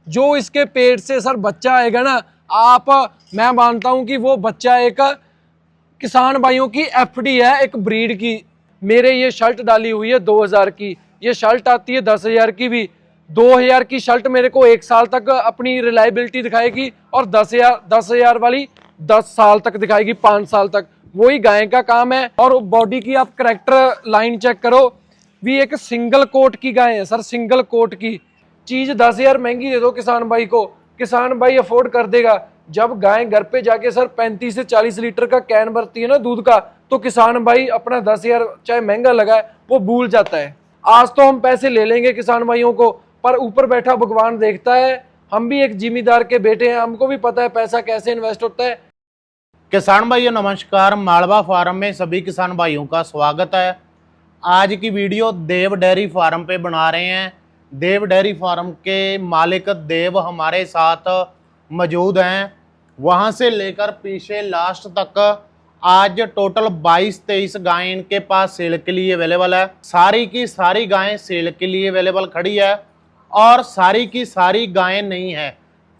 जो इसके पेट से सर बच्चा आएगा ना, मैं मानता हूं कि वो बच्चा एक किसान भाइयों की एफडी है, एक ब्रीड की। मेरे ये शर्ट डाली हुई है 2000 की, ये शर्ट आती है 10,000 की भी। 2000 की शर्ट मेरे को 1 साल तक अपनी रिलायबिलिटी दिखाएगी, और 10,000 वाली 10 साल तक दिखाएगी, 5 साल तक। वही गाय का काम है। और बॉडी की आप करेक्टर लाइन चेक करो, भी एक सिंगल कोट की गाय है सर, सिंगल कोट की। चीज 10,000 महंगी दे दो किसान भाई को, किसान भाई अफोर्ड कर देगा। जब गाय घर पे जाके सर 35 से 40 लीटर का कैन भरती है ना दूध का, तो किसान भाई अपना 10,000 चाहे महंगा लगा है वो भूल जाता है। आज तो हम पैसे ले लेंगे किसान भाइयों को, पर ऊपर बैठा भगवान देखता है। हम भी एक जिम्मेदार के बेटे हैं, हमको भी पता है पैसा कैसे इन्वेस्ट होता है। किसान भाइयों नमस्कार, मालवा फार्म में सभी किसान भाइयों का स्वागत है। आज की वीडियो देव डेयरी फार्म पे बना रहे हैं। देव डेयरी फार्म के मालिक देव हमारे साथ मौजूद हैं। वहां से लेकर पीछे लास्ट तक आज टोटल 22-23 गायें इनके पास सेल के लिए अवेलेबल है। सारी की सारी गायें सेल के लिए अवेलेबल खड़ी है, और सारी की सारी गायें नहीं है।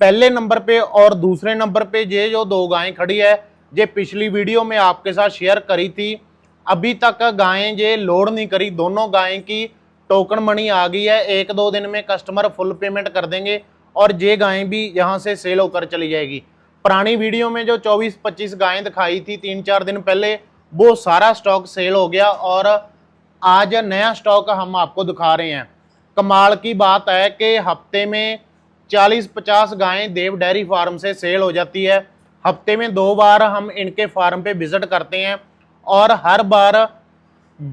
पहले नंबर पे और दूसरे नंबर पे ये जो 2 गायें खड़ी है, ये पिछली वीडियो में आपके साथ शेयर करी थी। अभी तक गायें ये लोड नहीं करी। दोनों गायें की टोकन मनी आ गई है। 1-2 दिन में कस्टमर फुल पेमेंट कर देंगे, और ये गायें भी यहाँ से सेल होकर चली जाएगी। पुरानी वीडियो में जो 24-25 गायें दिखाई थी 3-4 दिन पहले, वो सारा स्टॉक सेल हो गया, और आज नया स्टॉक हम आपको दिखा रहे हैं। कमाल की बात है कि हफ्ते में 40-50 गायें देव डेयरी फार्म से सेल हो जाती है। हफ्ते में 2 बार हम इनके फार्म पे विजिट करते हैं, और हर बार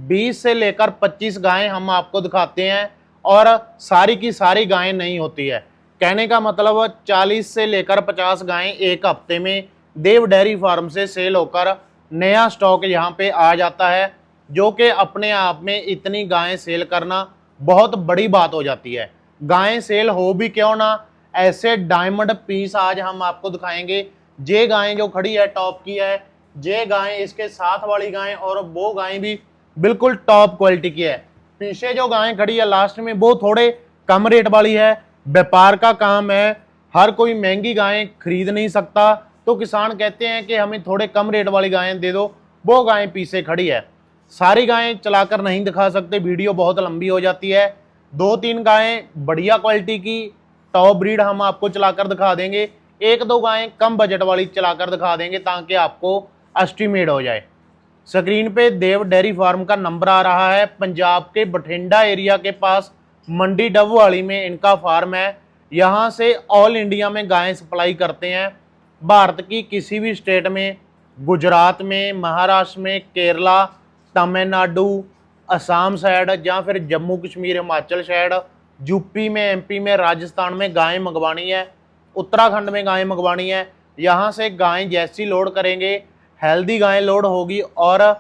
20 से लेकर 25 गायें हम आपको दिखाते हैं, और सारी की सारी गायें नहीं होती है। कहने का मतलब 40 से लेकर 50 गायें एक हफ्ते में देव डेयरी फार्म से सेल होकर नया स्टॉक यहाँ पे आ जाता है, जो कि अपने आप में इतनी गायें सेल करना बहुत बड़ी बात हो जाती है। गायें सेल हो भी क्यों ना, ऐसे डायमंड पीस आज हम आपको दिखाएंगे। ये गायें जो खड़ी है टॉप की है, ये गायें इसके साथ वाली गायें, और वो गायें भी बिल्कुल टॉप क्वालिटी की है। पीछे जो गायें खड़ी है लास्ट में, वो थोड़े कम रेट वाली है। व्यापार का काम है, हर कोई महंगी गायें खरीद नहीं सकता, तो किसान कहते हैं कि हमें थोड़े कम रेट वाली गायें दे दो। वो गायें पीछे खड़ी है। सारी गायें चलाकर नहीं दिखा सकते, वीडियो बहुत लंबी हो जाती है। 2-3 गायें बढ़िया क्वालिटी की टॉप ब्रीड हम आपको चलाकर दिखा देंगे। 1-2 गायें कम बजट वाली चलाकर दिखा देंगे, ताकि आपको एस्टिमेट हो जाए। स्क्रीन पे देव डेयरी फार्म का नंबर आ रहा है। पंजाब के बठिंडा एरिया के पास मंडी डबवाली में इनका फार्म है। यहाँ से ऑल इंडिया में गायें सप्लाई करते हैं। भारत की किसी भी स्टेट में, गुजरात में, महाराष्ट्र में, केरला, तमिलनाडु, असम साइड, या फिर जम्मू कश्मीर, हिमाचल साइड, यूपी में, एमपी में, राजस्थान में गायें मंगवानी है, उत्तराखंड में गायें मंगवानी है। यहाँ से गायें जैसी लोड करेंगे, हेल्दी गायें लोड होगी, और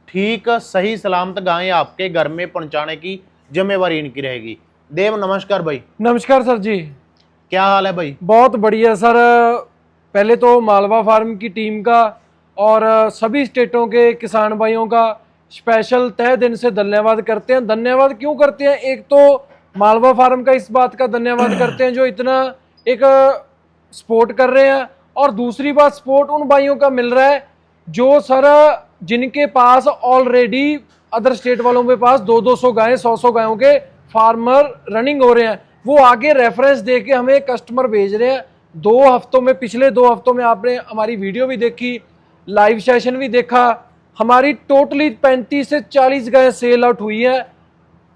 ठीक सही सलामत गायें आपके घर में पहुँचाने की जिम्मेवारी इनकी रहेगी। देव नमस्कार भाई। नमस्कार सर जी, क्या हाल है भाई? बहुत बढ़िया सर। पहले तो मालवा फार्म की टीम का और सभी स्टेटों के किसान भाइयों का स्पेशल तहे दिन से धन्यवाद करते हैं। धन्यवाद क्यों करते हैं? एक तो मालवा फार्म का इस बात का धन्यवाद करते हैं जो इतना एक सपोर्ट कर रहे हैं, और दूसरी बात सपोर्ट उन भाइयों का मिल रहा है जो सर जिनके पास ऑलरेडी अदर स्टेट वालों के पास 200 गायें, 100 गायों के फार्मर रनिंग हो रहे हैं। वो आगे रेफरेंस दे के हमें कस्टमर भेज रहे हैं। 2 हफ्तों में, पिछले 2 हफ्तों में आपने हमारी वीडियो भी देखी, लाइव सेशन भी देखा। हमारी टोटली 35 से 40 गायें सेल आउट हुई है।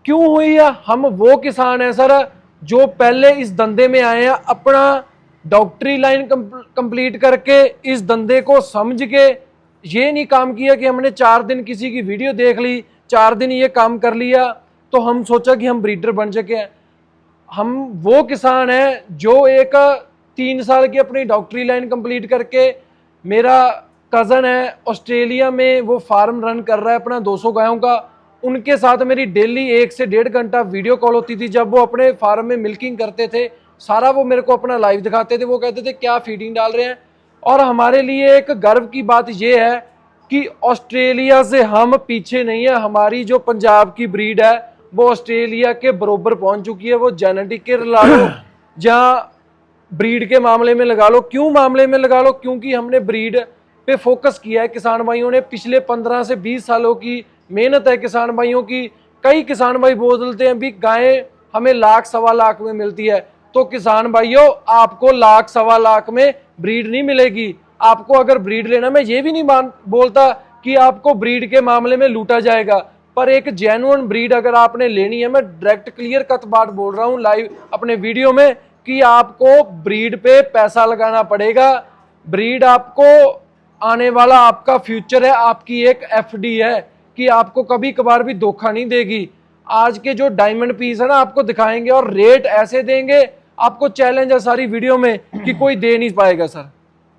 क्यों हुई है? हम वो किसान हैं सर जो पहले इस धंधे में आए हैं, अपना डॉक्टरी लाइन कंप्लीट करके, इस धंधे को समझ के। ये नहीं काम किया कि हमने 4 दिन किसी की वीडियो देख ली, 4 दिन ये काम कर लिया तो हम सोचा कि हम ब्रीडर बन सके। हम वो किसान हैं जो एक 3 साल की अपनी डॉक्टरी लाइन कंप्लीट करके, मेरा कज़न है ऑस्ट्रेलिया में, वो फार्म रन कर रहा है अपना 200 गायों का। उनके साथ मेरी डेली 1 से 1.5 घंटा वीडियो कॉल होती थी। जब वो अपने फार्म में मिल्किंग करते थे, सारा वो मेरे को अपना लाइव दिखाते थे। वो कहते थे क्या फीडिंग डाल रहे हैं। और हमारे लिए एक गर्व की बात ये है कि ऑस्ट्रेलिया से हम पीछे नहीं है। हमारी जो पंजाब की ब्रीड है वो ऑस्ट्रेलिया के बरोबर पहुंच चुकी है। वो जेनेटिक के ला लो, जहाँ ब्रीड के मामले में लगा लो, क्यों मामले में लगा लो, क्योंकि हमने ब्रीड पे फोकस किया है। किसान भाइयों ने पिछले 15 से 20 सालों की मेहनत है किसान भाइयों की। कई किसान भाई बोलते हैं भी गायें हमें लाख सवा लाख में मिलती है, तो किसान भाइयों आपको लाख सवा लाख में ब्रीड नहीं मिलेगी। आपको अगर ब्रीड लेना, मैं ये भी नहीं बोलता कि आपको ब्रीड के मामले में लूटा जाएगा, पर एक जेन्युइन ब्रीड अगर आपने लेनी है, मैं डायरेक्ट क्लियर कट बात बोल रहा हूँ लाइव अपने वीडियो में, कि आपको ब्रीड पे पैसा लगाना पड़ेगा। ब्रीड आपको आने वाला आपका फ्यूचर है, आपकी एक एफडी है कि आपको कभी कभार भी धोखा नहीं देगी। आज के जो डायमंड पीस है ना, आपको दिखाएंगे और रेट ऐसे देंगे, आपको चैलेंज है सारी वीडियो में कि कोई दे नहीं पाएगा सर।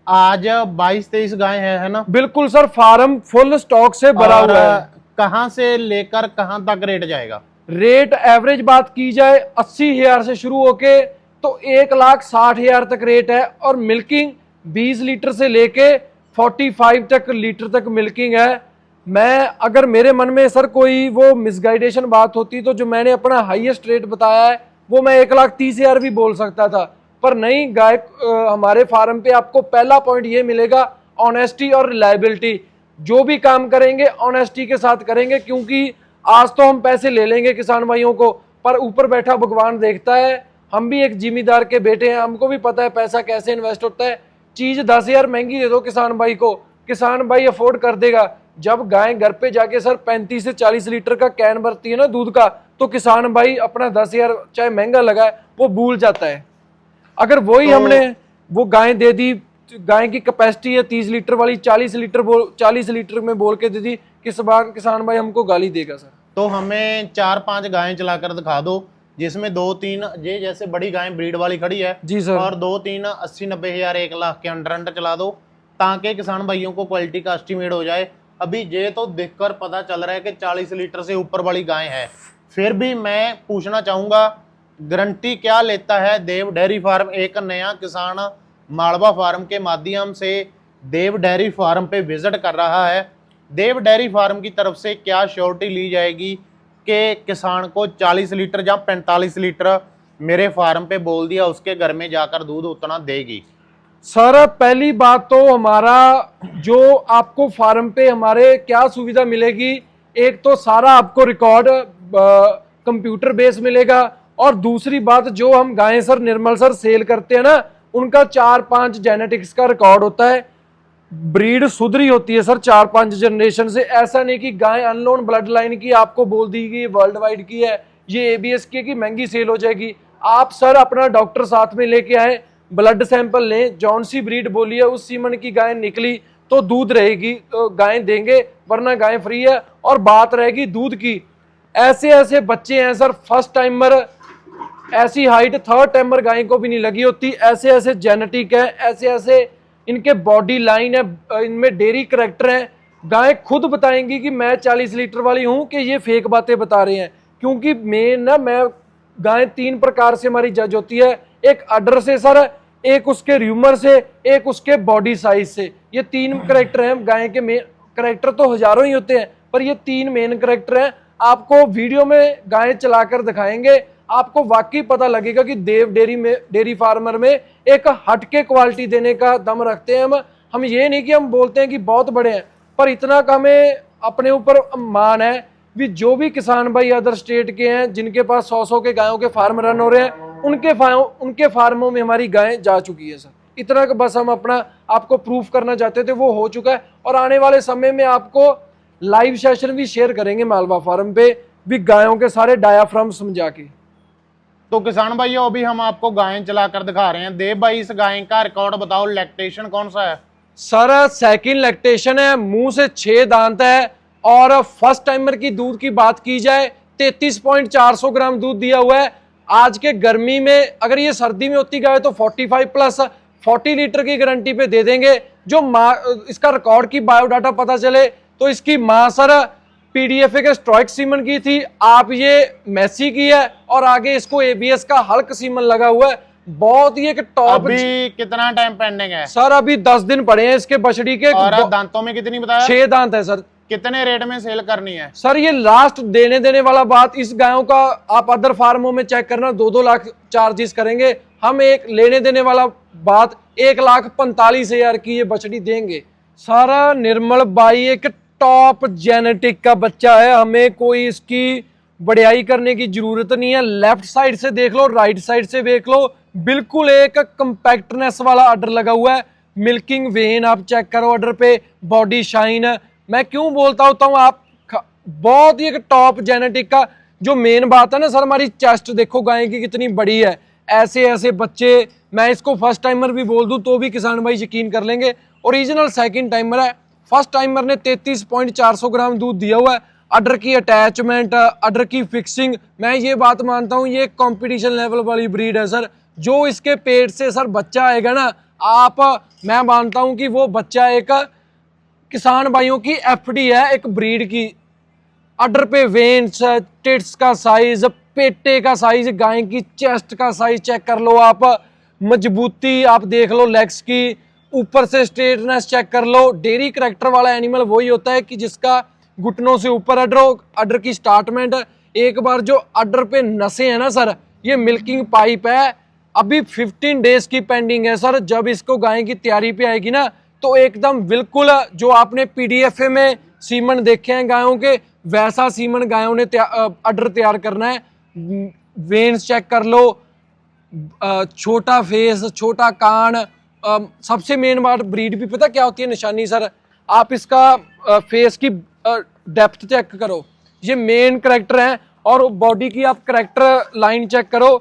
आज 22-23 गाय है ना? बिल्कुल सर, फार्म फुल स्टॉक से भरा हुआ है। कहां से लेकर कहां तक रेट जाएगा? रेट एवरेज बात की जाए 80,000 से शुरू होके तो 1,60,000 तक रेट है, और मिल्किंग 20 लीटर से लेके 45 तक लीटर तक मिल्किंग है। मैं अगर मेरे मन में सर कोई वो मिसगाइडेशन बात होती तो जो मैंने अपना हाईएस्ट रेट बताया है वो मैं 1,30,000 भी बोल सकता था, पर नहीं। गाय हमारे फार्म पे आपको पहला पॉइंट ये मिलेगा, ऑनेस्टी और रिलायबिलिटी। जो भी काम करेंगे ऑनेस्टी के साथ करेंगे, क्योंकि आज तो हम पैसे ले लेंगे किसान भाइयों को, पर ऊपर बैठा भगवान देखता है। हम भी एक जिम्मेदार के बेटे हैं, हमको भी पता है पैसा कैसे इन्वेस्ट होता है। चीज 10,000 महंगी दे दो किसान भाई को, किसान भाई अफोर्ड कर देगा। जब गाय घर पे जाके सर 35 से 40 लीटर का कैन भरती है ना दूध का, तो किसान भाई अपना 10,000 चाहे महंगा लगाए वो भूल जाता है। अगर वही हमने वो गाय दे दी, गाय की कैपेसिटी है 30 लीटर वाली, 40 लीटर में बोल के दे दी, किस बार किसान भाई हमको गाली देगा सर। तो हमें 4-5 गायें चलाकर दिखा दो, जिसमें 2-3 ये जैसे बड़ी गाय ब्रीड वाली खड़ी है जी सर, और 2-3 80-90 हजार 1 लाख के अंडर चला दो, ताकि किसान भाइयों को क्वालिटी का एस्टिमेट हो जाए। अभी ये तो देखकर पता चल रहा है कि 40 लीटर से ऊपर वाली गाय है। फिर भी मैं पूछना चाहूंगा, गारंटी क्या लेता है देव डेयरी फार्म? एक नया किसान मालवा फार्म के माध्यम से देव डेयरी फार्म पे विजिट कर रहा है, देव डेयरी फार्म की तरफ से क्या श्योरिटी ली जाएगी कि किसान को 40 लीटर या 45 लीटर मेरे फार्म पे बोल दिया उसके घर में जाकर दूध उतना देगी? सर पहली बात तो हमारा जो आपको फार्म पे हमारे क्या सुविधा मिलेगी, एक तो सारा आपको रिकॉर्ड कंप्यूटर बेस मिलेगा, और दूसरी बात जो हम गायें सर निर्मल सर सेल करते हैं ना, उनका 4-5 जेनेटिक्स का रिकॉर्ड होता है। ब्रीड सुधरी होती है सर 4-5 जनरेशन से। ऐसा नहीं कि गाय अनलोन ब्लड लाइन की आपको बोल दी गई वर्ल्ड वाइड की है, ये एबीएस की है कि महंगी सेल हो जाएगी। आप सर अपना डॉक्टर साथ में लेके आए, ब्लड सैंपल लें, जौन सी ब्रीड बोली है उस सीमन की गाय निकली तो दूध रहेगी, तो गाय देंगे, वरना गाय फ्री है। और बात रहेगी दूध की, ऐसे ऐसे बच्चे हैं सर फर्स्ट टाइमर, ऐसी हाइट थर्ड टाइमर गाय को भी नहीं लगी होती, ऐसे ऐसे जेनेटिक है, ऐसे ऐसे इनके बॉडी लाइन है, इनमें डेयरी करैक्टर है। गाय खुद बताएंगी कि मैं 40 लीटर वाली हूं कि ये फेक बातें बता रहे हैं। क्योंकि मैं गाय 3 प्रकार से हमारी जज होती है, एक अडर से सर, एक उसके र्यूमर से, एक उसके बॉडी साइज से। ये 3 करैक्टर हैं गाय के। मेन करैक्टर तो हजारों ही होते हैं, पर ये 3 मेन करैक्टर हैं। आपको वीडियो में गाय चलाकर दिखाएंगे, आपको वाकई पता लगेगा कि देव डेयरी फार्मर में एक हटके क्वालिटी देने का दम रखते हैं हम ये नहीं कि हम बोलते हैं कि बहुत बड़े हैं, पर इतना का हमें अपने ऊपर मान है भी जो भी किसान भाई अदर स्टेट के हैं जिनके पास 100 के गायों के फार्म रन हो रहे हैं, उनके फार्मों में हमारी गायें जा चुकी है सर। इतना का बस हम अपना आपको प्रूफ करना चाहते थे, वो हो चुका है। और आने वाले समय में आपको लाइव सेशन भी शेयर करेंगे मालवा फार्म पे भी, गायों के सारे डायाफ्राम समझा के। तो किसान भाइयों अभी हम आपको गायें चलाकर दिखा रहे हैं। देव भाई इस गाय का रिकॉर्ड बताओ, लैक्टेशन कौन सा है? सर सेकंड लैक्टेशन है, मुंह से 6 दांत है, और फर्स्ट टाइमर की दूध की बात की जाए 33.400 ग्राम दूध दिया हुआ है। आज के गर्मी में अगर ये सर्दी में होती गाय तो 45 प्लस 40 लीटर की गारंटी पे दे देंगे। जो माँ, इसका रिकॉर्ड की बायोडाटा पता चले तो इसकी माँ सर पीडीएफए के स्ट्राइक सीमन की थी, आप ये मैसी की है, और आगे इसको एबीएस का हल्क सीमन लगा हुआ है। बहुत ही एक टॉप। अभी कितना टाइम पेंडिंग है सर? अभी 10 दिन पड़े हैं इसके बछड़ी के। और दांतों में कितनी बताया? 6 दांत है सर। कितने रेट में सेल करनी है? सर ये लास्ट देने वाला बात, इस गायों का आप अदर फार्मों में चेक करना 2-2 लाख चार्जेस करेंगे, हम एक लेने देने वाला बात 1,45,000 की ये बछड़ी देंगे। सारा निर्मल बाई एक टॉप जेनेटिक का बच्चा है, हमें कोई इसकी बढ़ियाई करने की जरूरत नहीं है। लेफ्ट साइड से देख लो, राइट साइड से देख लो, बिल्कुल एक कंपैक्टनेस वाला ऑर्डर लगा हुआ है। मिल्किंग वेन आप चेक करो ऑर्डर पे, बॉडी शाइन। मैं क्यों बोलता होता हूँ, आप बहुत ही एक टॉप जेनेटिक का। जो मेन बात है ना सर, हमारी चेस्ट देखो गाय की कितनी बड़ी है। ऐसे ऐसे बच्चे, मैं इसको फर्स्ट टाइमर भी बोल दूं तो भी किसान भाई यकीन कर लेंगे। ओरिजिनल सेकंड टाइमर है। फर्स्ट टाइमर ने 33.400 ग्राम दूध दिया हुआ है। अडर की अटैचमेंट, अडर की फिक्सिंग, मैं ये बात मानता हूँ ये कंपटीशन लेवल वाली ब्रीड है सर। जो इसके पेट से सर बच्चा आएगा ना, मैं मानता हूँ कि वो बच्चा एक किसान भाइयों की एफडी है, एक ब्रीड की। अडर पे वेन्स, टिट्स का साइज, पेटे का साइज, गाय की चेस्ट का साइज चेक कर लो आप, मजबूती आप देख लो लेग्स की, ऊपर से स्ट्रेटनेस चेक कर लो। डेयरी करैक्टर वाला एनिमल वही होता है कि जिसका घुटनों से ऊपर अडर की स्टार्टमेंट। एक बार जो अडर पे नसें हैं ना सर, ये मिल्किंग पाइप है। अभी 15 डेज की पेंडिंग है सर। जब इसको गाय की तैयारी पे आएगी ना, तो एकदम बिल्कुल जो आपने पीडीएफ में सीमन देखे हैं गायों के, वैसा सीमन गायों ने अडर तैयार करना है। वेन्स चेक कर लो, छोटा फेस, छोटा कान। सबसे मेन बात ब्रीड भी पता क्या होती है, निशानी सर। आप इसका फेस की डेप्थ चेक करो, ये मेन करैक्टर है। और बॉडी की आप करैक्टर लाइन चेक करो,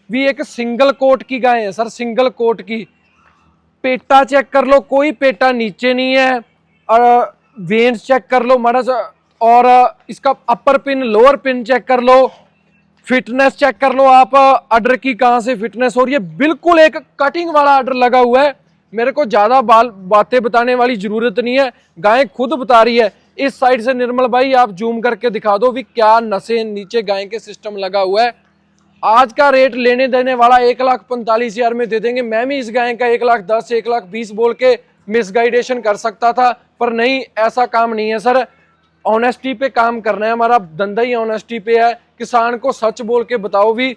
भी एक सिंगल कोट की गाय है सर, सिंगल कोट की। पेटा चेक कर लो, कोई पेटा नीचे नहीं है। और वेन्स चेक कर लो मारा सा, और इसका अपर पिन लोअर पिन चेक कर लो। फिटनेस चेक कर लो आप, अडर की कहां से फिटनेस हो रही है। बिल्कुल एक कटिंग वाला अडर लगा हुआ है। मेरे को ज्यादा बातें बताने वाली जरूरत नहीं है, गाय खुद बता रही है। इस साइड से निर्मल भाई आप जूम करके दिखा दो भी क्या नसें नीचे गाय के सिस्टम लगा हुआ है। आज का रेट लेने देने वाला 1,45,000 में दे देंगे। मैं भी इस गाय का 1,10,000 1,20,000 बोल के मिसगाइडेशन कर सकता था, पर नहीं, ऐसा काम नहीं है सर। ऑनेस्टी पे काम करना है, हमारा धंधा ही ऑनेस्टी पे है। किसान को सच बोल के बताओ भी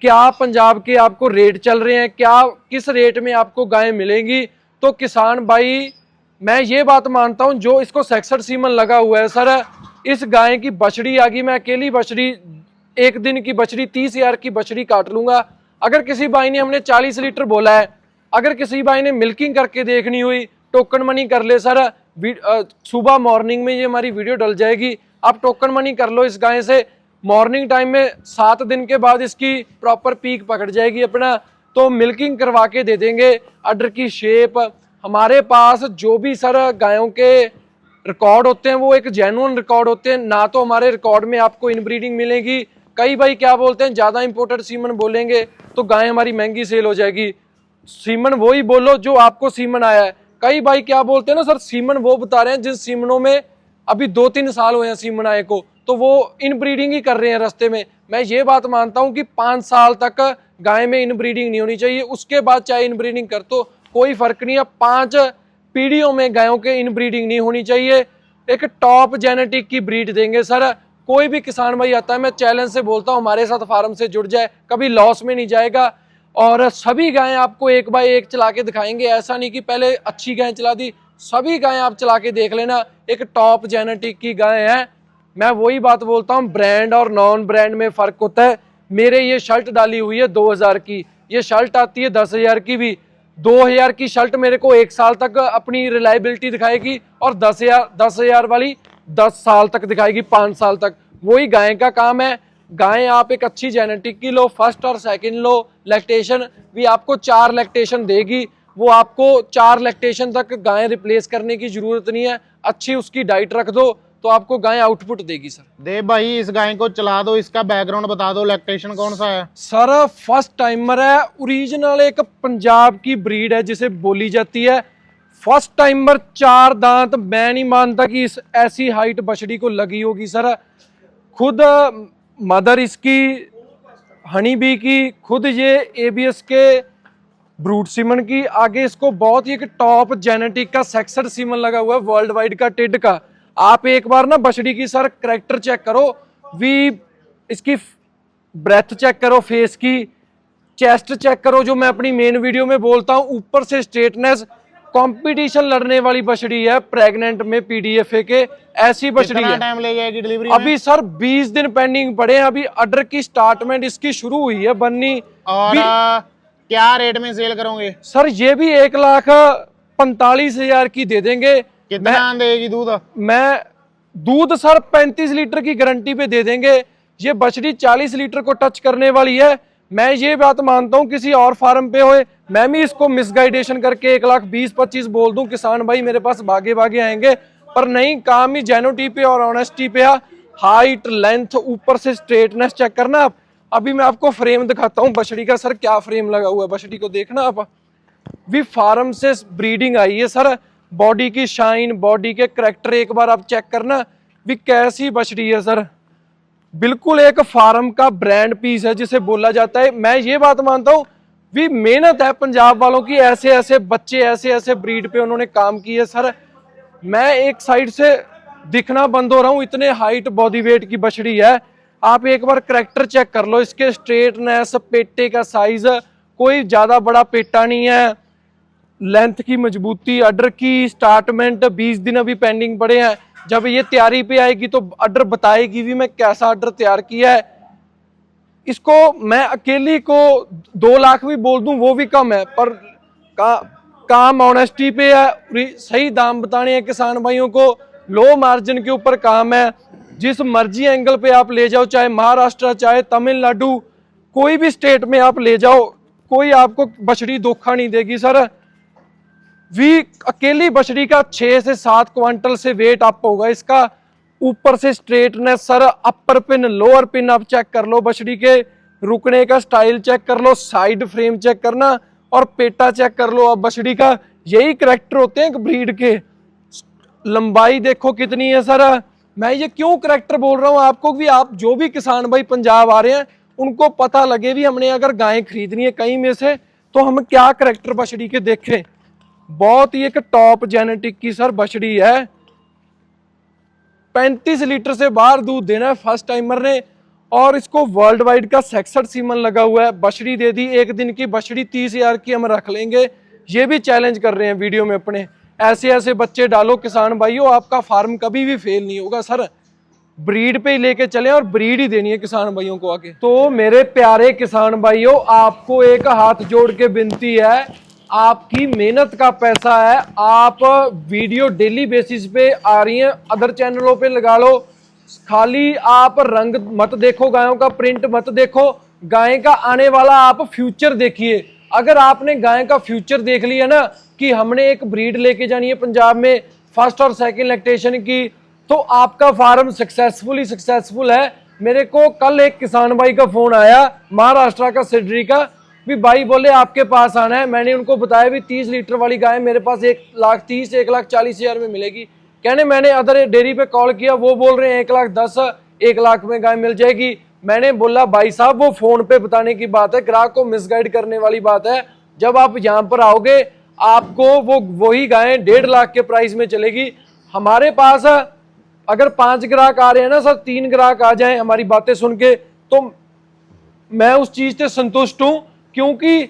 क्या पंजाब के आपको रेट चल रहे हैं, क्या किस रेट में आपको गाय मिलेंगी। तो किसान भाई मैं ये बात मानता हूं, जो इसको 66 सीमन लगा हुआ है सर, इस गाय की बछड़ी आ गई, मैं अकेली बछड़ी, एक दिन की बछड़ी 30,000 की बछड़ी काट लूंगा। अगर किसी भाई ने, हमने 40 लीटर बोला है, अगर किसी भाई ने मिल्किंग करके देखनी हुई, टोकन मनी कर ले सर। सुबह मॉर्निंग में ये हमारी वीडियो डल जाएगी, आप टोकन मनी कर लो इस गाय से। मॉर्निंग टाइम में 7 दिन के बाद इसकी प्रॉपर पीक पकड़ जाएगी अपना, तो मिल्किंग करवा के दे देंगे। अडर की शेप, हमारे पास जो भी सर गायों के रिकॉर्ड होते हैं वो एक जेन्युइन रिकॉर्ड होते हैं। ना तो हमारे रिकॉर्ड में आपको इनब्रीडिंग मिलेगी। कई भाई क्या बोलते हैं, ज्यादा इंपोर्टेड सीमन बोलेंगे तो गाय हमारी महंगी सेल हो जाएगी। सीमन वही बोलो जो आपको सीमन आया है। कई भाई क्या बोलते हैं ना सर, सीमन वो बता रहे हैं जिन सीमनों में अभी 2-3 साल हुए हैं सीमन आए को, तो वो इनब्रीडिंग ही कर रहे हैं रास्ते में। मैं ये बात मानता हूं कि 5 साल तक गाय में इनब्रीडिंग नहीं होनी चाहिए, उसके बाद चाहे इनब्रीडिंग कर तो कोई फर्क नहीं है। 5 पीढ़ियों में गायों के इनब्रीडिंग नहीं होनी चाहिए। एक टॉप जेनेटिक की ब्रीड देंगे सर। कोई भी किसान भाई आता है, मैं चैलेंज से बोलता हूं हमारे साथ फार्म से जुड़ जाए, कभी लॉस में नहीं जाएगा। और सभी गायें आपको एक बाय एक चला के दिखाएंगे, ऐसा नहीं कि पहले अच्छी गाय चला दी। सभी गायें आप चला के देख लेना, एक टॉप जेनेटिक की गाय है। मैं वही बात बोलता हूँ, ब्रांड और नॉन ब्रांड में फर्क होता है। मेरे ये शर्ट डाली हुई है 2000 की, ये शर्ट आती है 10,000 की भी। 2,000 की शर्ट मेरे को 1 साल तक अपनी रिलायबिलिटी दिखाएगी, और 10,000 वाली 10 साल तक दिखाएगी, 5 साल तक। वही गाय का काम है। गाय आप एक अच्छी जेनेटिक की लो, फर्स्ट और सेकंड लो, लैक्टेशन भी आपको 4 लैक्टेशन देगी। वो आपको 4 लैक्टेशन तक गाय रिप्लेस करने की जरूरत नहीं है। अच्छी उसकी डाइट रख दो तो आपको गाय आउटपुट देगी सर। देव भाई इस गाय को चला दो, इसका बैकग्राउंड बता दो, लैक्टेशन कौन सा है? सर फर्स्ट टाइमर है, ओरिजिनल एक पंजाब की ब्रीड है जिसे बोली जाती है फर्स्ट टाइमर। 4 दांत, मैं नहीं मानता कि इस ऐसी हाइट बछड़ी को लगी होगी सर। खुद मदर इसकी हनी बी की, खुद ये एबीएस के ब्रूट सीमन की, आगे इसको बहुत ही एक टॉप जेनेटिक का 66 सीमन लगा हुआ है वर्ल्ड वाइड का, टिड का। आप एक बार ना बछड़ी की सर करैक्टर चेक करो, वी इसकी ब्रेथ चेक करो, फेस की, चेस्ट चेक करो, जो मैं अपनी मेन वीडियो में बोलता हूँ, ऊपर से स्ट्रेटनेस, कंपटीशन लड़ने वाली बछड़ी है प्रेग्नेंट में पीडीएफए के, ऐसी बछड़ी कितना है। टाइम ले जाएगी डिलीवरी में? अभी सर 20 दिन पेंडिंग पड़े हैं, अभी अडर की स्टार्टमेंट इसकी शुरू हुई है बननी। और क्या रेट में सेल करोगे? सर ये भी 1,45,000 की दे देंगे। कितना देगी दूध? मैं दूध सर 35 लीटर की गारंटी पे दे देंगे। ये बछड़ी 40 लीटर को टच करने वाली है। मैं ये बात मानता हूं किसी और फार्म पे होए, मैं भी इसको मिसगाइडेशन करके 1,20,25 बोल दूं, किसान भाई मेरे पास भागे भागे आएंगे, पर नहीं, काम ही जेन्युइनिटी पे और ऑनेस्टी पे है। हाइट, लेंथ, ऊपर से स्ट्रेटनेस चेक करना आप। अभी मैं आपको फ्रेम दिखाता हूँ बछड़ी का। सर क्या फ्रेम लगा हुआ है बछड़ी को, देखना आप। भी फार्म से ब्रीडिंग आई है सर। बॉडी की शाइन, बॉडी के करैक्टर एक बार आप चेक करना भी कैसी बछड़ी है सर। बिल्कुल एक फार्म का ब्रांड पीस है जिसे बोला जाता है। मैं ये बात मानता हूँ भी मेहनत है पंजाब वालों की, ऐसे ऐसे बच्चे ऐसे ऐसे ब्रीड पे उन्होंने काम की है सर। मैं एक साइड से दिखना बंद हो रहा हूँ, इतने हाइट बॉडी वेट की बछड़ी है। आप एक बार करैक्टर चेक कर लो, इसके स्ट्रेटनेस, पेटे का साइज, कोई ज्यादा बड़ा पेटा नहीं है, लेंथ की मजबूती, अडर की स्टार्टमेंट, 20 दिन अभी पेंडिंग पड़े हैं। जब ये तैयारी पे आएगी तो अडर बताएगी भी मैं कैसा अडर तैयार किया है। इसको मैं अकेली को 2 लाख भी बोल दूं वो भी कम है, पर काम ऑनेस्टी पे है। सही दाम बताने हैं किसान भाइयों को, लो मार्जिन के ऊपर काम है। जिस मर्जी एंगल पे आप ले जाओ, चाहे महाराष्ट्र, चाहे तमिलनाडु, कोई भी स्टेट में आप ले जाओ, कोई आपको बछड़ी धोखा नहीं देगी सर। वी अकेली बछड़ी का 6 से 7 क्विंटल से वेट अप होगा इसका। ऊपर से स्ट्रेटनेस सर, अपर पिन, लोअर पिन आप चेक कर लो, बछड़ी के रुकने का स्टाइल चेक कर लो, साइड फ्रेम चेक करना और पेटा चेक कर लो। अब बछड़ी का यही करैक्टर होते हैं ब्रीड के। लंबाई देखो कितनी है सर। मैं ये क्यों करैक्टर बोल रहा हूँ आपको भी, आप जो भी किसान भाई पंजाब आ रहे हैं उनको पता लगे भी हमने अगर गाय खरीदनी है कहीं में से तो हम क्या करैक्टर बछड़ी के देखें। बहुत ही एक टॉप जेनेटिक की सर बछड़ी है। 35 लीटर से बाहर दूध देना है फर्स्ट टाइमर ने, और इसको वर्ल्ड वाइड का 66 सीमन लगा हुआ है। बछड़ी दे दी, एक दिन की बछड़ी 30,000 की हम रख लेंगे। ये भी चैलेंज कर रहे हैं वीडियो में अपने। ऐसे ऐसे बच्चे डालो किसान भाइयों, आपका फार्म कभी भी फेल नहीं होगा सर। ब्रीड पे ही लेके चले और ब्रीड ही देनी है किसान भाइयों को आगे। तो मेरे प्यारे किसान भाइयों, आपको एक हाथ जोड़ के विनती है, आपकी मेहनत का पैसा है। आप वीडियो डेली बेसिस पे आ रही हैं, अदर चैनलों पे लगा लो। खाली आप रंग मत देखो, गायों का प्रिंट मत देखो, गाय का आने वाला आप फ्यूचर देखिए। अगर आपने गाय का फ्यूचर देख लिया ना कि हमने एक ब्रीड लेके जानी है पंजाब में फर्स्ट और सेकंड लैक्टेशन की, तो आपका फार्म सक्सेसफुल है। मेरे को कल एक किसान भाई का फोन आया महाराष्ट्र का सिडरी का, भी भाई बोले आपके पास आना है। मैंने उनको बताया भी 30 लीटर वाली गाय मेरे पास 1,30,000 1,40,000 में मिलेगी। कहने मैंने अदर डेयरी पे कॉल किया, वो बोल रहे हैं 1,10,000 1 लाख में गाय मिल जाएगी। मैंने बोला भाई साहब वो फोन पे बताने की बात है, ग्राहक को मिसगाइड करने वाली बात है। जब आप यहाँ पर आओगे आपको वो वही गाय 1.5 लाख के प्राइस में चलेगी। हमारे पास अगर 5 ग्राहक आ रहे हैं ना सर, 3 ग्राहक आ जाएं हमारी बातें सुन के, तो मैं उस चीज से संतुष्ट हूं, क्योंकि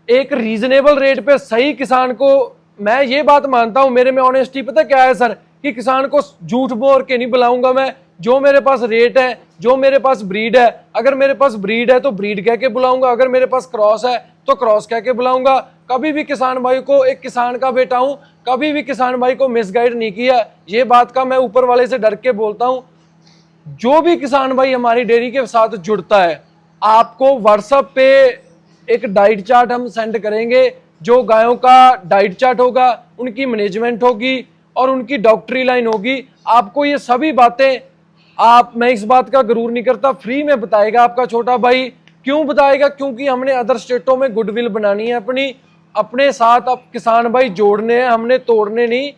एक रीजनेबल रेट पे सही किसान को, मैं ये बात मानता हूं, मेरे में ऑनेस्टी पता क्या है सर, कि किसान को झूठ बोल के नहीं बुलाऊंगा मैं। जो मेरे पास रेट है, जो मेरे पास ब्रीड है, अगर मेरे पास ब्रीड है तो ब्रीड कह के बुलाऊंगा, अगर मेरे पास क्रॉस है तो क्रॉस कह के बुलाऊंगा। कभी भी किसान भाई को, एक किसान का बेटा हूं, कभी भी किसान भाई को मिसगाइड नहीं किया। ये बात का मैं ऊपर वाले से डर के बोलता हूं। जो भी किसान भाई हमारी डेयरी के साथ जुड़ता है, आपको व्हाट्सएप पे एक डाइट चार्ट हम सेंड करेंगे। जो गायों का डाइट चार्ट होगा, उनकी मैनेजमेंट होगी और उनकी डॉक्टरी लाइन होगी। आपको ये सभी बातें, मैं इस बात का गरूर नहीं करता, फ्री में बताएगा आपका छोटा भाई। क्यों बताएगा? क्योंकि हमने अदर स्टेटों में गुडविल बनानी है अपने साथ। अब किसान भाई जोड़ने हैं, हमने तोड़ने नहीं।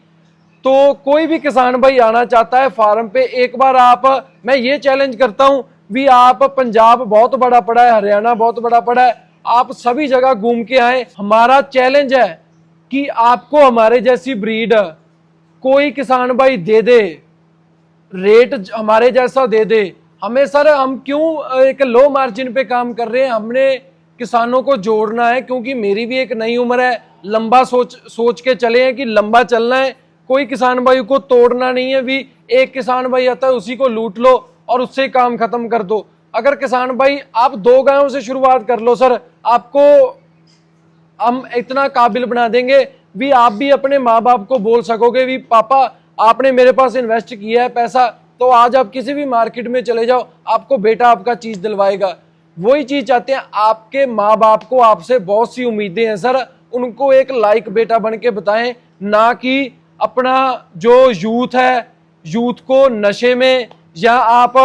तो कोई भी किसान भाई आना चाहता है फार्म पे, एक बार मैं ये चैलेंज करता हूं भी, आप पंजाब बहुत बड़ा पड़ा है, हरियाणा बहुत बड़ा पड़ा है, आप सभी जगह घूम के आए। हमारा चैलेंज है कि आपको हमारे जैसी ब्रीड कोई किसान भाई दे दे, रेट हमारे जैसा दे दे हमें। सर हम क्यों एक लो मार्जिन पे काम कर रहे हैं? हमने किसानों को जोड़ना है, क्योंकि मेरी भी एक नई उम्र है। लंबा सोच के चले हैं कि लंबा चलना है, कोई किसान भाई को तोड़ना नहीं है। भी एक किसान भाई आता है उसी को लूट लो और उससे काम खत्म कर दो। अगर किसान भाई आप 2 गायों से शुरुआत कर लो सर, आपको हम इतना काबिल बना देंगे भी आप भी अपने माँ बाप को बोल सकोगे भी पापा आपने मेरे पास इन्वेस्ट किया है पैसा, तो आज आप किसी भी मार्केट में चले जाओ, आपको बेटा आपका चीज दिलवाएगा। वही चीज चाहते हैं। आपके माँ बाप को आपसे बहुत सी उम्मीदें हैं सर, उनको एक लाइक बेटा बन के बताएं, ना कि अपना जो यूथ है, यूथ को नशे में या आप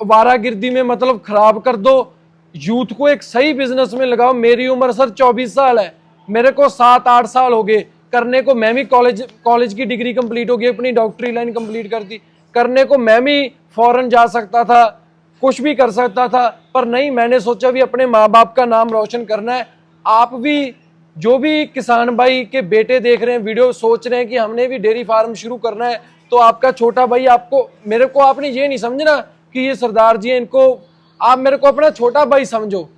वारागिर्दी में मतलब खराब कर दो। यूथ को एक सही बिजनेस में लगाओ। मेरी उम्र सर 24 साल है, मेरे को 7-8 साल हो गए करने को। मैं भी कॉलेज की डिग्री कंप्लीट हो गई, अपनी डॉक्टरी लाइन कंप्लीट कर दी। करने को मैं भी फॉरेन जा सकता था, कुछ भी कर सकता था, पर नहीं, मैंने सोचा भी अपने माँ बाप का नाम रोशन करना है। आप भी जो भी किसान भाई के बेटे देख रहे हैं वीडियो, सोच रहे हैं कि हमने भी डेयरी फार्म शुरू करना है, तो आपका छोटा भाई आपको, मेरे को आपने ये नहीं समझना कि ये सरदार जी हैं, इनको आप मेरे को अपना छोटा भाई समझो।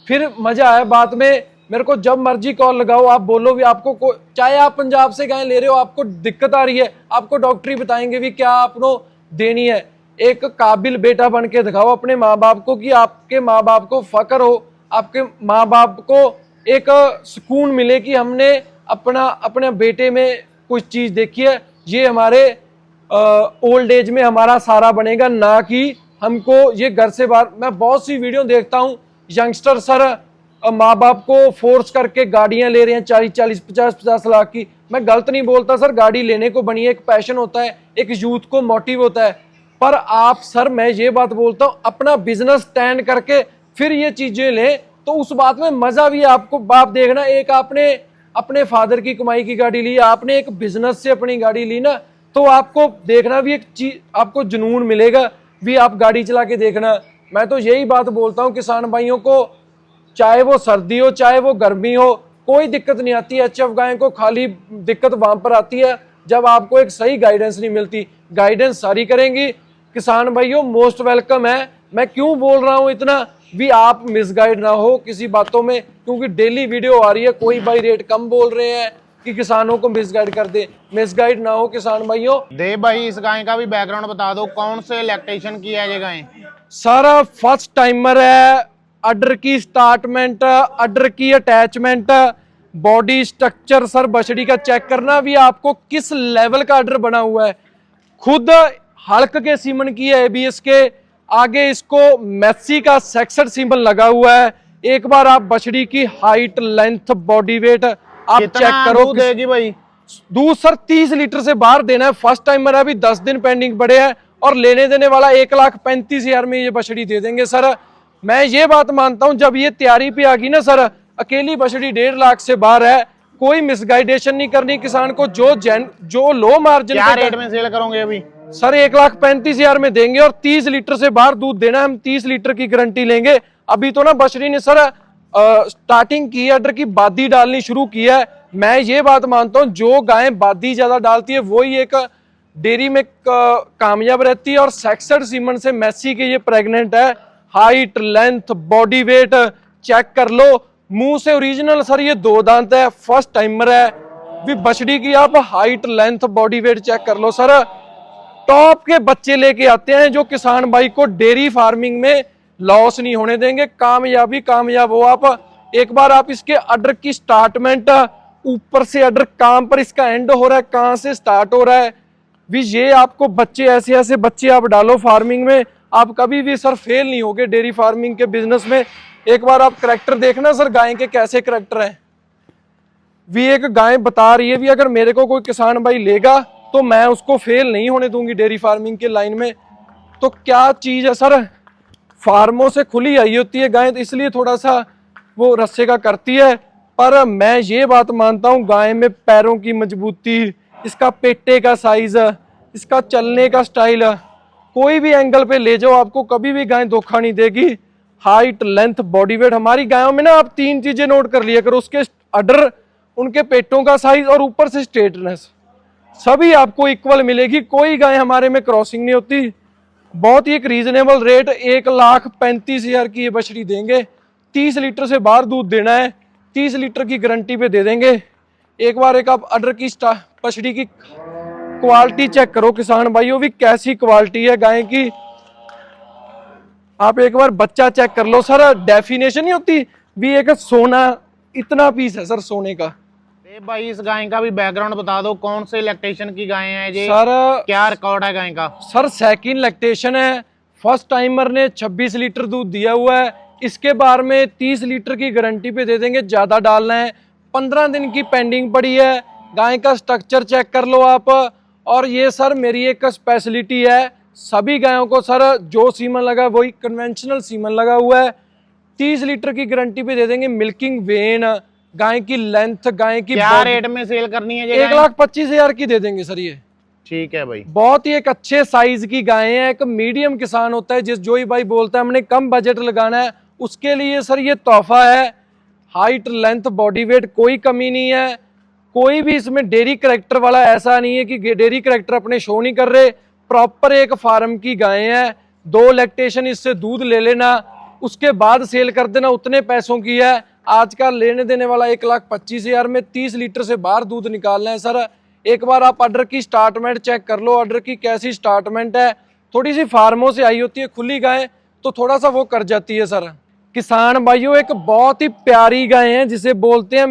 फिर मजा आया बात में। मेरे को जब मर्जी कॉल लगाओ, आप बोलो भी आपको चाहे आप पंजाब से गाय ले रहे हो, आपको दिक्कत आ रही है, आपको डॉक्टरी बताएंगे भी क्या आपको देनी है। एक काबिल बेटा बन के दिखाओ अपने माँ बाप को कि आपके माँ बाप को फक्र हो, आपके माँ बाप को एक सुकून मिले कि हमने अपने बेटे में कुछ चीज देखी है। ये हमारे ओल्ड एज में हमारा सारा बनेगा, ना कि हमको ये घर से बाहर। मैं बहुत सी वीडियो देखता हूँ, यंगस्टर सर माँ बाप को फोर्स करके गाड़ियां ले रहे हैं 40-40, 50-50 लाख की। मैं गलत नहीं बोलता सर, गाड़ी लेने को बनी है, एक पैशन होता है, एक यूथ को मोटिव होता है। पर आप सर, मैं ये बात बोलता हूँ, अपना बिजनेस स्टैंड करके फिर ये चीजें लें, तो उस बात में मजा भी आपको। बाप देखना, एक आपने अपने फादर की कमाई की गाड़ी ली, आपने एक बिजनेस से अपनी गाड़ी ली ना, तो आपको देखना भी एक चीज, आपको जुनून मिलेगा भी। आप गाड़ी चला के देखना। मैं तो यही बात बोलता हूँ किसान भाइयों को, चाहे वो सर्दी हो चाहे वो गर्मी हो, कोई दिक्कत नहीं आती है एचएफ गायों को। खाली दिक्कत वहां पर आती है जब आपको एक सही गाइडेंस नहीं मिलती। गाइडेंस सारी करेंगी किसान भाइयों, मोस्ट वेलकम है। मैं क्यों बोल रहा हूँ इतना भी, आप मिसगाइड ना हो किसी बातों में, क्योंकि डेली वीडियो आ रही है, कोई भाई रेट कम बोल रहे हैं कि किसानों को मिसगाइड कर दे। मिसगाइड ना हो किसान भाइयों। देव भाई, इस गाय का भी बैकग्राउंड बता दो, कौन से लैक्टेशन की है ये गाय? सारा फर्स्ट टाइमर है। अडर की स्टार्टमेंट, अडर की अटैचमेंट, बॉडी स्ट्रक्चर सर बछड़ी का चेक करना भी, आपको किस लेवल का अडर बना हुआ है। खुद हल्क के सीमन की है एबीएस के, आगे इसको मैसी का सेक्सर सिंबल लगा हुआ है। एक बार आप बछड़ी की हाइट, लेंथ, बॉडी वेट आप चेक करो। दूध देगी भाई? दूध सर 30 लीटर से बाहर देना है। फर्स्ट टाइमर अभी 10 दिन पेंडिंग पड़े हैं, और लेने देने वाला 1,35,000 में ये बछड़ी दे देंगे सर। मैं ये बात मानता हूं, जब ये तैयारी पे आ गई ना सर, अकेली बछड़ी 1.5 लाख से बाहर है। कोई मिसगाइडेशन नहीं करनी किसान को। जो लो मार्जिन क्या रेट में सेल करोगे अभी? सर 1,35,000 में देंगे, और 30 लीटर से बाहर दूध देना, हम 30 लीटर की गारंटी लेंगे। अभी तो ना बछड़ी ने सर स्टार्टिंग की है, अडर की बादी डालनी शुरू की है। मैं ये बात मानता हूं, जो गाय बादी ज्यादा डालती है वही एक डेयरी में कामयाब रहती है। और सेक्सर सीमन से मैसी के ये प्रेग्नेंट है। Height, length, body weight check कर लो। मुंह से ओरिजिनल सर ये 2 दांत है, फर्स्ट टाइमर है भी। बछड़ी की आप height, length, body weight check कर लो सर। टॉप के बच्चे लेके आते हैं जो किसान भाई को डेयरी फार्मिंग में लॉस नहीं होने देंगे। कामयाब हो आप। एक बार आप इसके अडर की स्टार्टमेंट, ऊपर से अडर कहां पर इसका एंड हो रहा है, कहां से स्टार्ट हो रहा है भी, ये आपको बच्चे, ऐसे बच्चे आप डालो फार्मिंग में, आप कभी भी सर फेल नहीं होगे डेयरी फार्मिंग के बिजनेस में। एक बार आप करैक्टर देखना सर गाय के कैसे करैक्टर हैं। भी एक गाय बता रही है भी, अगर मेरे को कोई किसान भाई लेगा तो मैं उसको फेल नहीं होने दूंगी डेयरी फार्मिंग के लाइन में। तो क्या चीज है सर, फार्मों से खुली आई होती है गाय, तो इसलिए थोड़ा सा वो रस्से का करती है। पर मैं ये बात मानता हूँ, गाय में पैरों की मजबूती, इसका पेटे का साइज, इसका चलने का स्टाइल, कोई भी एंगल पे ले जाओ आपको कभी भी गाय धोखा नहीं देगी। हाइट, लेंथ, बॉडी वेट, हमारी गायों में ना आप 3 चीजें नोट कर लिया करो, उसके अडर, उनके पेटों का साइज, और ऊपर से स्ट्रेटनेस, सभी आपको इक्वल मिलेगी। कोई गाय हमारे में क्रॉसिंग नहीं होती। बहुत ही एक रीजनेबल रेट, 1,35,000 की ये बछड़ी देंगे। 30 लीटर से बाहर दूध देना है, 30 लीटर की गारंटी पे दे देंगे। एक बार एक आप अडर की बछड़ी की क्वालिटी चेक करो किसान भाइयों, भी कैसी क्वालिटी है गाय की। आप एक बार बच्चा चेक कर लो सर, डेफिनेशन नहीं होती भी एक सोना, इतना पीस है सर सोने का। भाई इस गाय का भी बैकग्राउंड बता दो, कौन से लैक्टेशन की गाय है ये सर? क्या रिकॉर्ड है गाय का? सर सेकंड लैक्टेशन है, फर्स्ट टाइमर ने 26 लीटर दूध दिया हुआ है। इसके बारे में 30 लीटर की गारंटी पे दे देंगे, ज्यादा डालना है। 15 दिन की पेंडिंग पड़ी है। गाय का स्ट्रक्चर चेक कर लो आप। और ये सर मेरी एक स्पेशलिटी है, सभी गायों को सर जो सीमन लगा वही कन्वेंशनल सीमन लगा हुआ है। 30 लीटर की गारंटी पे दे देंगे। मिल्किंग वेन, गाय की लेंथ, गाय की क्या रेट में सेल करनी है? 1,25,000 की दे देंगे सर ये। ठीक है भाई। बहुत ही एक अच्छे साइज की गाय है। एक मीडियम किसान होता है, जिस जो ही भाई बोलता है हमने कम बजट लगाना है, उसके लिए सर ये तोहफा है। हाइट, लेंथ, बॉडी वेट कोई कमी नहीं है। कोई भी इसमें डेयरी करेक्टर वाला ऐसा नहीं है कि डेयरी करेक्टर अपने शो नहीं कर रहे। प्रॉपर एक फार्म की गाय है। 2 लैक्टेशन इससे दूध ले लेना, उसके बाद सेल कर देना, उतने पैसों की है। आज का लेने देने वाला 1,25,000 में 30 लीटर से बाहर दूध निकालना है सर। एक बार आप अडर की स्टार्टमेंट चेक कर लो, अडर की कैसी स्टार्टमेंट है। थोड़ी सी फार्मों से आई होती है खुली गाय, तो थोड़ा सा वो कर जाती है सर। किसान भाइयों एक बहुत ही प्यारी गाय है, जिसे बोलते हैं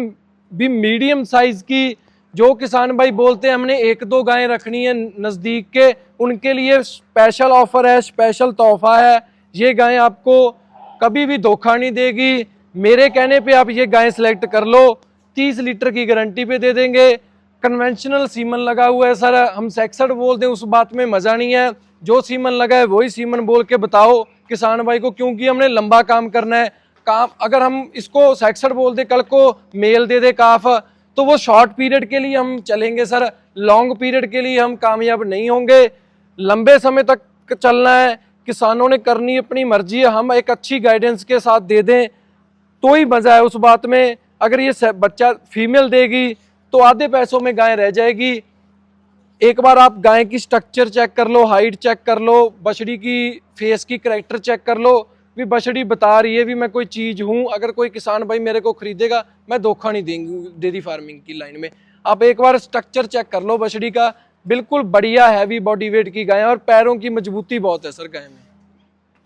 भी मीडियम साइज की। जो किसान भाई बोलते हैं हमने 1-2 गायें रखनी है नजदीक के, उनके लिए स्पेशल ऑफर है, स्पेशल तोहफा है। ये गाय आपको कभी भी धोखा नहीं देगी। मेरे कहने पे आप ये गाय सिलेक्ट कर लो, 30 लीटर की गारंटी पे दे देंगे। कन्वेंशनल सीमन लगा हुआ है सर। हम सेक्सड बोल दें उस बात में मजा नहीं है। जो सीमन लगा है वही सीमन बोल के बताओ किसान भाई को, क्योंकि हमने लंबा काम करना है। काम अगर हम इसको सेक्सड बोल दे, कल को मेल दे दे काफ, तो वो शॉर्ट पीरियड के लिए हम चलेंगे सर, लॉन्ग पीरियड के लिए हम कामयाब नहीं होंगे। लंबे समय तक चलना है, किसानों ने करनी अपनी मर्जी है। हम एक अच्छी गाइडेंस के साथ दे दें तो ही मजा है उस बात में। अगर ये बच्चा फीमेल देगी तो आधे पैसों में गाय रह जाएगी। एक बार आप गाय की स्ट्रक्चर चेक कर लो, हाइट चेक कर लो, बछड़ी की फेस की करैक्टर चेक कर लो। भी बछड़ी बता रही है भी मैं कोई चीज हूं। अगर कोई किसान भाई मेरे को खरीदेगा, मैं धोखा नहीं देंगे डेयरी फार्मिंग की लाइन में। आप एक बार स्ट्रक्चर चेक कर लो बछड़ी का, बिल्कुल बढ़िया हैवी बॉडी वेट की गाय है और पैरों की मजबूती बहुत है सर गाय में।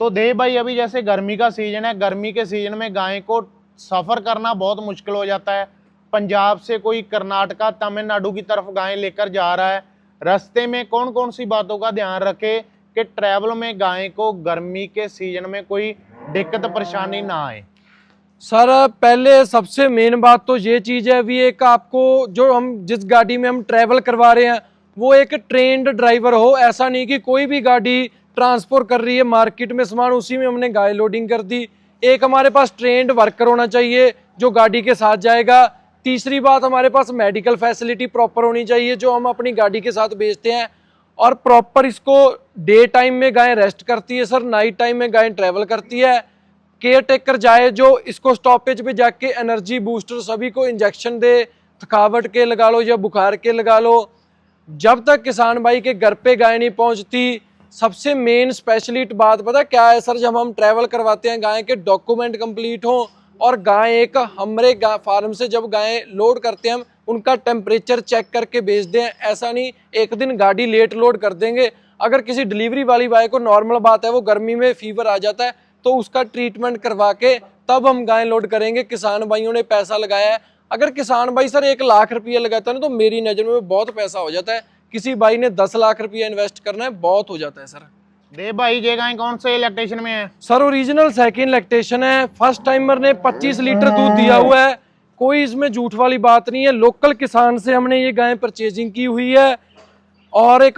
तो देव भाई अभी जैसे गर्मी का सीजन है, गर्मी के सीजन में गाय को सफर करना बहुत मुश्किल हो जाता है। पंजाब से कोई कर्नाटका, तमिलनाडु की तरफ गाय लेकर जा रहा है, रास्ते में कौन कौन सी बातों का ध्यान रखे कि ट्रैवल में गाय को गर्मी के सीजन में कोई दिक्कत परेशानी ना आए? सर पहले सबसे मेन बात तो ये चीज है भी, एक आपको जो हम जिस गाड़ी में हम ट्रैवल करवा रहे हैं वो एक ट्रेन्ड ड्राइवर हो। ऐसा नहीं कि कोई भी गाड़ी ट्रांसपोर्ट कर रही है मार्केट में सामान, उसी में हमने गाय लोडिंग कर दी। एक हमारे पास ट्रेन्ड वर्कर होना चाहिए जो गाड़ी के साथ जाएगा। तीसरी बात, हमारे पास मेडिकल फैसिलिटी प्रॉपर होनी चाहिए जो हम अपनी गाड़ी के साथ भेजते हैं। और प्रॉपर इसको डे टाइम में गाय रेस्ट करती है सर, नाइट टाइम में गाय ट्रैवल करती है। केयर टेकर जाए जो इसको स्टॉपेज पे जाके एनर्जी बूस्टर सभी को इंजेक्शन दे, थकावट के लगा लो या बुखार के लगा लो। जब तक किसान भाई के घर पे गाय नहीं पहुंचती, सबसे मेन स्पेशलिस्ट बात पता क्या है सर, जब हम ट्रैवल करवाते हैं गाय के डॉक्यूमेंट कंप्लीट हो और गाय एक हमारे फार्म से जब गाय लोड करते हैं हम उनका टेम्परेचर चेक करके भेज दें। ऐसा नहीं एक दिन गाड़ी लेट लोड कर देंगे। अगर किसी डिलीवरी वाली गाय को, नॉर्मल बात है, वो गर्मी में फीवर आ जाता है तो उसका ट्रीटमेंट करवा के तब हम गाय लोड करेंगे। किसान भाइयों ने पैसा लगाया है। अगर किसान भाई सर 1 लाख रुपया लगाता है ना, तो मेरी नज़र में बहुत पैसा हो जाता है। किसी भाई ने 10 लाख रुपया इन्वेस्ट करना है, बहुत हो जाता है सर। देव भाई ये गाय कौन से लैक्टेशन में है? सर ओरिजिनल सेकंड लैक्टेशन है। फर्स्ट टाइमर ने 25 लीटर दूध दिया हुआ है। कोई इसमें झूठ वाली बात नहीं है। लोकल किसान से हमने ये गाय परचेजिंग की हुई है और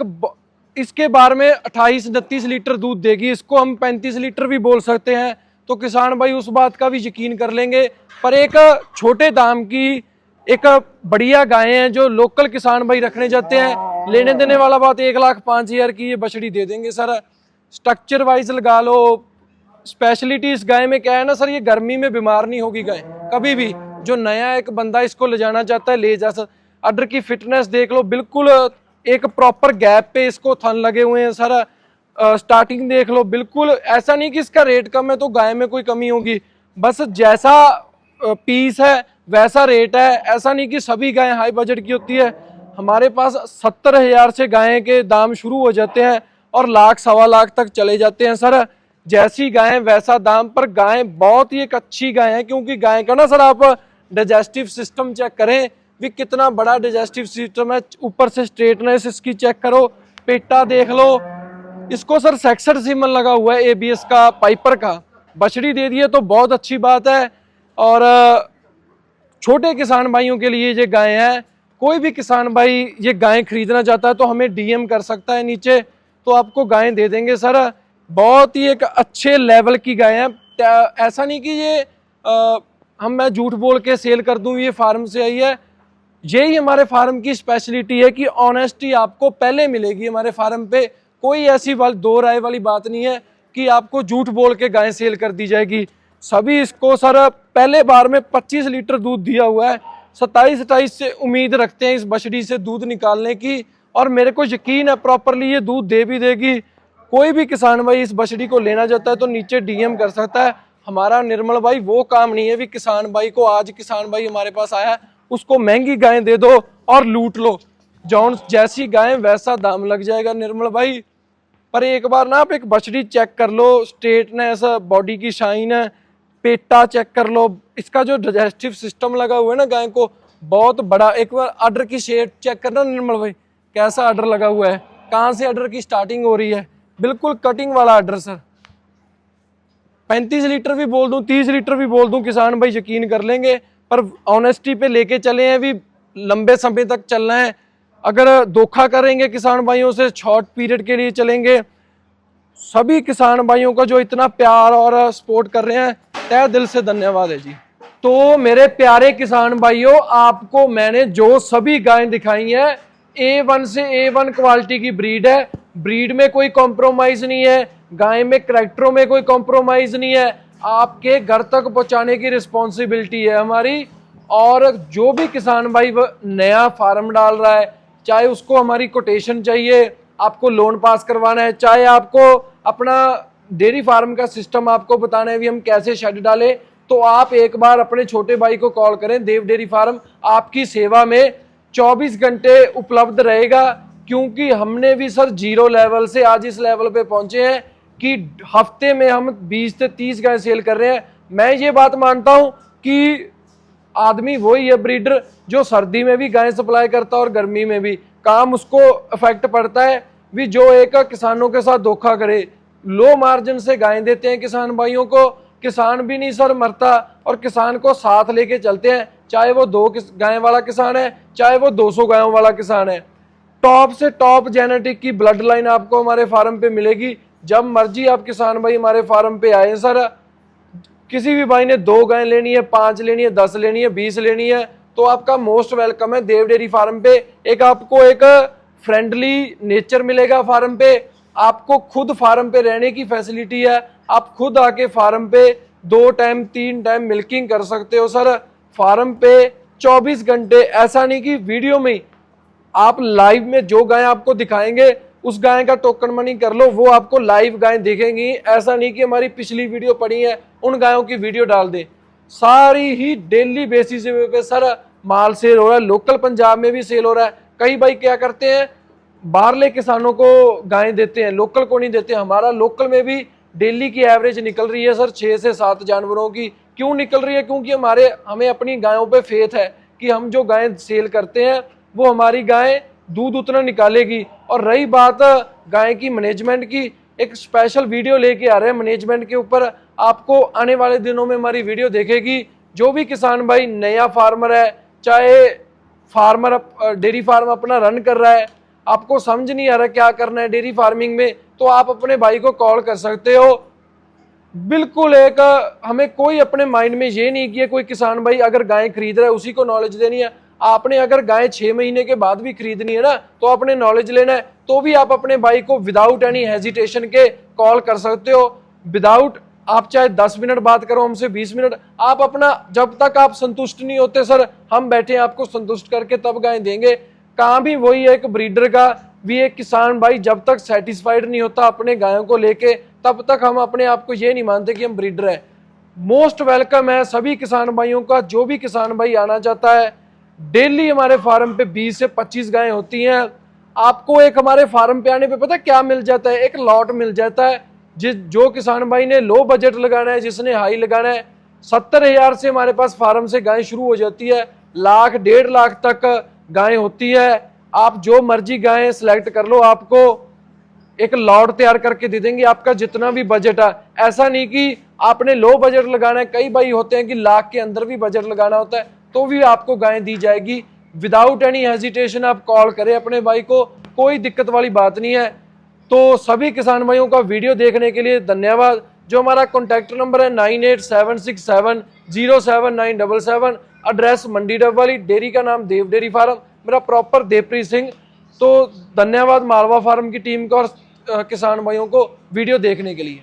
इसके बारे में 28-29 लीटर दूध देगी। इसको हम 35 लीटर भी बोल सकते हैं, तो किसान भाई उस बात का भी यकीन कर लेंगे। पर एक छोटे दाम की एक बढ़िया गाय है जो लोकल किसान भाई रखने जाते हैं। लेने देने वाला बात 1,05,000 की ये बछड़ी दे देंगे सर। स्ट्रक्चर वाइज लगा लो। स्पेशलिटी इस गाय में क्या है ना सर, ये गर्मी में बीमार नहीं होगी गाय कभी भी। जो नया एक बंदा इसको ले जाना चाहता है ले जा सकता। अडर की फिटनेस देख लो, बिल्कुल एक प्रॉपर गैप पे इसको थन लगे हुए हैं सर। स्टार्टिंग देख लो, बिल्कुल ऐसा नहीं कि इसका रेट कम है तो गाय में कोई कमी होगी, बस जैसा पीस है वैसा रेट है। ऐसा नहीं कि सभी गायें हाई बजट की होती है। हमारे पास 70,000 से गायें के दाम शुरू हो जाते हैं और लाख सवा लाख तक चले जाते हैं सर। जैसी गाय वैसा दाम, पर गाय बहुत ही एक अच्छी गाय है, क्योंकि गाय का ना सर आप डाइजेस्टिव सिस्टम चेक करें भी कितना बड़ा डाइजेस्टिव सिस्टम है। ऊपर से स्ट्रेटनेस इसकी चेक करो, पेटा देख लो। इसको सर सेक्सर सीमन लगा हुआ है एबीएस का, पाइपर का। बछड़ी दे दी है तो बहुत अच्छी बात है। और छोटे किसान भाइयों के लिए ये गाय है। कोई भी किसान भाई ये गाय खरीदना चाहता है तो हमें डीएम कर सकता है नीचे, तो आपको गायें दे देंगे सर। बहुत ही एक अच्छे लेवल की गाय है। ऐसा नहीं कि ये मैं झूठ बोल के सेल कर दूं, ये फार्म से आई है। यही हमारे फार्म की स्पेशलिटी है कि ऑनेस्टी आपको पहले मिलेगी हमारे फार्म पे। कोई ऐसी दो राय वाली बात नहीं है कि आपको झूठ बोल के गाय सेल कर दी जाएगी। सभी इसको सर पहले बार में 25 लीटर दूध दिया हुआ है। 27-28 से उम्मीद रखते हैं इस बछड़ी से दूध निकालने की, और मेरे को यकीन है प्रॉपरली ये दूध दे भी देगी। कोई भी किसान भाई इस बछड़ी को लेना चाहता है तो नीचे डीएम कर सकता है। हमारा निर्मल भाई वो काम नहीं है भी किसान भाई को, आज किसान भाई हमारे पास आया है उसको महंगी गायें दे दो और लूट लो। जौन जैसी गायें वैसा दाम लग जाएगा निर्मल भाई। पर एक बार ना आप एक बछड़ी चेक कर लो, स्ट्रेटनेस, बॉडी की शाइन है, पेटा चेक कर लो। इसका जो डाइजेस्टिव सिस्टम लगा हुआ है ना गाय को, बहुत बड़ा। एक बार अडर की शेप चेक करना निर्मल भाई, कैसा अडर लगा हुआ है, कहाँ से अडर की स्टार्टिंग हो रही है। बिल्कुल कटिंग वाला अडर सर। 35 लीटर भी बोल दूं, 30 लीटर भी बोल दूं, किसान भाई यकीन कर लेंगे। पर ऑनेस्टी पे लेके चले हैं, भी लंबे समय तक चलना है। अगर धोखा करेंगे किसान भाइयों से, शॉर्ट पीरियड के लिए चलेंगे। सभी किसान भाइयों का जो इतना प्यार और सपोर्ट कर रहे हैं, तहे दिल से धन्यवाद है जी। तो मेरे प्यारे किसान भाइयों, आपको मैंने जो सभी गायें दिखाई हैं, A1 से A1 क्वालिटी की ब्रीड है। ब्रीड में कोई कॉम्प्रोमाइज नहीं है, गाय में करैक्टरों में कोई कॉम्प्रोमाइज नहीं है। आपके घर तक पहुंचाने की रिस्पॉन्सिबिलिटी है हमारी। और जो भी किसान भाई नया फार्म डाल रहा है, चाहे उसको हमारी कोटेशन चाहिए, आपको लोन पास करवाना है, चाहे आपको अपना डेयरी फार्म का सिस्टम आपको बताना है भी हम कैसे शेड डालें, तो आप एक बार अपने छोटे भाई को कॉल करें। देव डेयरी फार्म आपकी सेवा में 24 घंटे उपलब्ध रहेगा। क्योंकि हमने भी सर जीरो लेवल से आज इस लेवल पे पहुंचे हैं कि हफ्ते में हम 20 से 30 गाय सेल कर रहे हैं। मैं ये बात मानता हूं कि आदमी वही है ब्रीडर जो सर्दी में भी गाय सप्लाई करता है और गर्मी में भी। काम उसको इफेक्ट पड़ता है भी जो एक किसानों के साथ धोखा करे, लो मार्जिन से गायें देते हैं किसान भाइयों को। किसान भी नहीं सर मरता, और किसान को साथ लेके चलते हैं, चाहे वो 2 गाय वाला किसान है, चाहे वो 200 गायों वाला किसान है। टॉप से टॉप जेनेटिक की ब्लड लाइन आपको हमारे फार्म पे मिलेगी। जब मर्जी आप किसान भाई हमारे फार्म पे आए सर। किसी भी भाई ने 2 गाय लेनी है, 5 लेनी है, 10 लेनी है, 20 लेनी है, तो आपका मोस्ट वेलकम है देव डेयरी फार्म पे। एक आपको एक फ्रेंडली नेचर मिलेगा फार्म पे। आपको खुद फार्म पे रहने की फैसिलिटी है। आप खुद आके फार्म पे 2 टाइम 3 टाइम मिल्किंग कर सकते हो सर। फार्म पे 24 घंटे, ऐसा नहीं कि वीडियो में आप लाइव में जो गाय आपको दिखाएंगे उस गाय का टोकन मनी कर लो, वो आपको लाइव गाय दिखेंगी। ऐसा नहीं कि हमारी पिछली वीडियो पड़ी है उन गायों की वीडियो डाल दे। सारी ही डेली बेसिस पे सर माल सेल हो रहा है। लोकल पंजाब में भी सेल हो रहा है। कई भाई क्या करते हैं, बाहरले किसानों को गायें देते हैं, लोकल को नहीं देते। हमारा लोकल में भी डेली की एवरेज निकल रही है सर 6 से 7 जानवरों की। क्यों निकल रही है? क्योंकि हमें अपनी गायों पे फेथ है कि हम जो गायें सेल करते हैं वो हमारी गायें दूध उतना निकालेगी। और रही बात गाय की मैनेजमेंट की, एक स्पेशल वीडियो लेके आ रहे हैं मैनेजमेंट के ऊपर। आपको आने वाले दिनों में हमारी वीडियो देखेगी। जो भी किसान भाई नया फार्मर है, चाहे फार्मर डेयरी फार्म अपना रन कर रहा है, आपको समझ नहीं आ रहा क्या करना है डेयरी फार्मिंग में, तो आप अपने भाई को कॉल कर सकते हो। बिल्कुल एक हमें कोई अपने माइंड में ये नहीं किया कोई किसान भाई अगर गाय खरीद रहा है उसी को नॉलेज देनी है। आपने अगर गाय 6 महीने के बाद भी खरीदनी है ना, तो आपने नॉलेज लेना है, तो भी आप अपने भाई को विदाउट एनी हेजिटेशन के कॉल कर सकते हो। विदाउट आप चाहे 10 मिनट बात करो हमसे, 20 मिनट, आप अपना, जब तक आप संतुष्ट नहीं होते सर, हम बैठे आपको संतुष्ट करके तब गाय देंगे। काम ही वही है एक ब्रीडर का भी एक किसान भाई जब तक सेटिस्फाइड नहीं होता अपने गायों को लेके, तब तक हम अपने आप को ये नहीं मानते कि हम ब्रीडर हैं। मोस्ट वेलकम है सभी किसान भाइयों का। जो भी किसान भाई आना चाहता है, डेली हमारे फार्म पे 20 से 25 गायें होती हैं। आपको एक हमारे फार्म पे आने पे पता क्या मिल जाता है? एक लॉट मिल जाता है। जो किसान भाई ने लो बजट लगाना है, जिसने हाई लगाना है, 70,000 से हमारे पास फार्म से गायें शुरू हो जाती है। लाख 1.5 लाख तक गायें होती है। आप जो मर्जी गायें सिलेक्ट कर लो, आपको एक लॉट तैयार करके दे देंगे, आपका जितना भी बजट है। ऐसा नहीं कि आपने लो बजट लगाना है, कई भाई होते हैं कि लाख के अंदर भी बजट लगाना होता है, तो भी आपको गायें दी जाएगी। विदाउट एनी हेजिटेशन आप कॉल करें अपने भाई को, कोई दिक्कत वाली बात नहीं है। तो सभी किसान भाइयों का वीडियो देखने के लिए धन्यवाद। जो हमारा कॉन्टैक्ट नंबर है 9876707977। एड्रेस मंडी डबवाली, डेयरी का नाम देव डेयरी फार्म, मेरा प्रॉपर देवप्रीत सिंह। तो धन्यवाद मालवा फार्म की टीम को और किसान भाइयों को वीडियो देखने के लिए।